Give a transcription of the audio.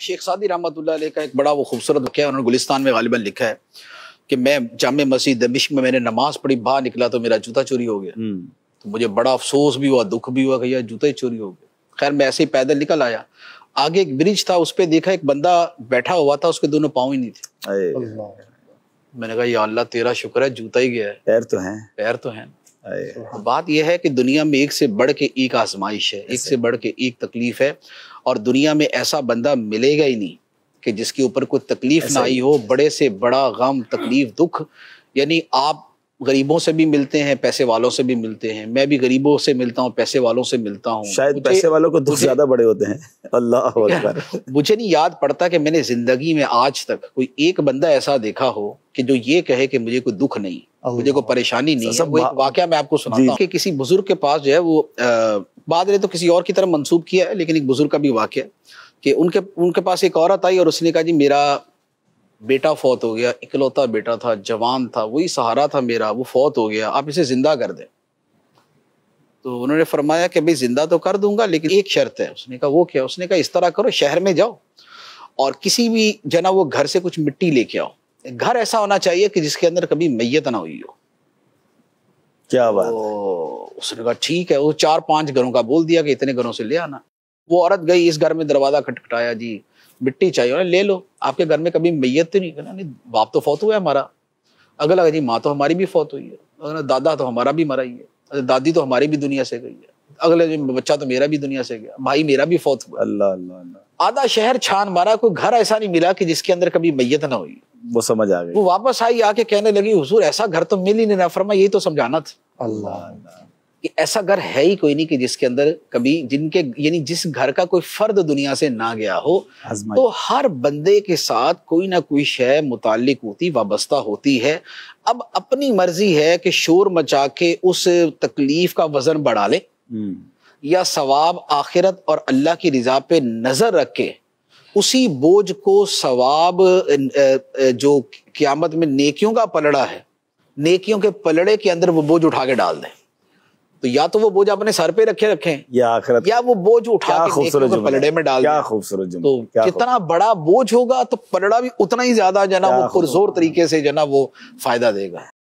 शेख सादी रहमतुल्लाह अलैह का एक बड़ा वो खूबसूरत वाक़या उन्होंने गुलिस्तान में गालिबन लिखा है कि मैं जामे मस्जिद दमिश्क में मैंने नमाज पढ़ी, बाहर निकला तो मेरा जूता चोरी हो गया। तो मुझे बड़ा अफसोस भी हुआ, दुख भी हुआ कि यार जूता ही चोरी हो गया। खैर मैं ऐसे ही पैदल निकल आया, आगे एक ब्रिज था, उस पर देखा एक बंदा बैठा हुआ था, उसके दोनों पाँव ही नहीं थे। मैंने कहा या अल्लाह तेरा शुक्र है जूता ही गया है, पैर तो हैं, पैर तो हैं। बात यह है कि दुनिया में एक से बढ़ के एक आजमाइश है, एक से बढ़ के एक तकलीफ है, और दुनिया में ऐसा बंदा मिलेगा ही नहीं कि जिसके ऊपर कोई तकलीफ ना आई हो। बड़े से बड़ा गम, तकलीफ, दुख, यानी आप गरीबों से भी मिलते हैं, पैसे वालों से भी मिलते हैं। मैं भी गरीबों से मिलता हूँ, पैसे वालों से मिलता हूँ। शायद पैसे वालों को दुख ज्यादा बड़े होते हैं। अल्लाह अकबर। मुझे नहीं याद पड़ता कि मैंने जिंदगी में आज तक कोई एक बंदा ऐसा देखा हो कि जो ये कहे कि मुझे कोई दुख नहीं, मुझे कोई परेशाानी नहीं है। वो एक वाकया मैं आपको सुनाता हूँ कि किसी बुजुर्ग के पास जो है वो बाद में तो किसी और की तरफ मंसूब किया है, लेकिन एक बुजुर्ग का भी वाकया कि उनके पास एक औरत आई और उसने कहा जी मेरा बेटा फौत हो गया, इकलौता बेटा था, जवान था, वही सहारा था मेरा, वो फौत हो गया, आप इसे जिंदा कर दें। तो उन्होंने फरमाया कि भाई जिंदा तो कर दूंगा लेकिन एक शर्त है। उसने कहा वो क्या? उसने कहा इस तरह करो, शहर में जाओ और किसी भी जना वो घर से कुछ मिट्टी लेके आओ। घर ऐसा होना चाहिए कि जिसके अंदर कभी मैयत ना हुई हो। क्या बात। उसने कहा ठीक है। वो 4-5 घरों का बोल दिया कि इतने घरों से ले आना। वो औरत गई, इस घर में दरवाजा खटखटाया, जी मिट्टी चाहिए, ले लो। आपके घर में कभी मैयत तो नहीं? नहीं, बाप तो फौत हुआ है हमारा। अगला जी माँ तो हमारी भी फौत हुई है, दादा तो हमारा भी मरा ही है, दादी तो हमारी भी दुनिया से गई है, अगले बच्चा तो मेरा भी दुनिया से गया, भाई मेरा भी फौत हुआ। अल्लाह अल्लाह अल्लाह। आधा शहर छान मारा, कोई घर ऐसा नहीं मिला कि जिसके अंदर कभी मैयत ना हुई। वो समझ आ गई। वो वापस आई, आके कहने लगी हुजूर ऐसा घर तो मिल ही नहीं रहा। फरमा यही तो समझाना था। अल्लाह, कि ऐसा घर है ही कोई नहीं कि जिसके अंदर कभी जिनके यानी जिस घर का कोई फर्द दुनिया से ना गया हो। तो हर बंदे के साथ कोई ना कोई शय मुताल्लिक होती, वाबस्ता होती है। अब अपनी मर्जी है कि शोर मचा के उस तकलीफ का वजन बढ़ा ले या सवाब आखिरत और अल्लाह की रिजा पे नजर रख के उसी बोझ को सवाब जो क़यामत में नेकियों का पलड़ा है, नेकियों के पलड़े के अंदर वो बोझ उठा के डाल दें। तो या तो वो बोझ अपने सर पे रखें या आखिरत, या वो बोझ उठा के नेकियों के पलड़े में डाल दें। क्या खूबसूरत जुमला। तो जितना बड़ा बोझ होगा तो पलड़ा भी उतना ही ज्यादा जना वो पुरजोर तरीके से जना वो फायदा देगा।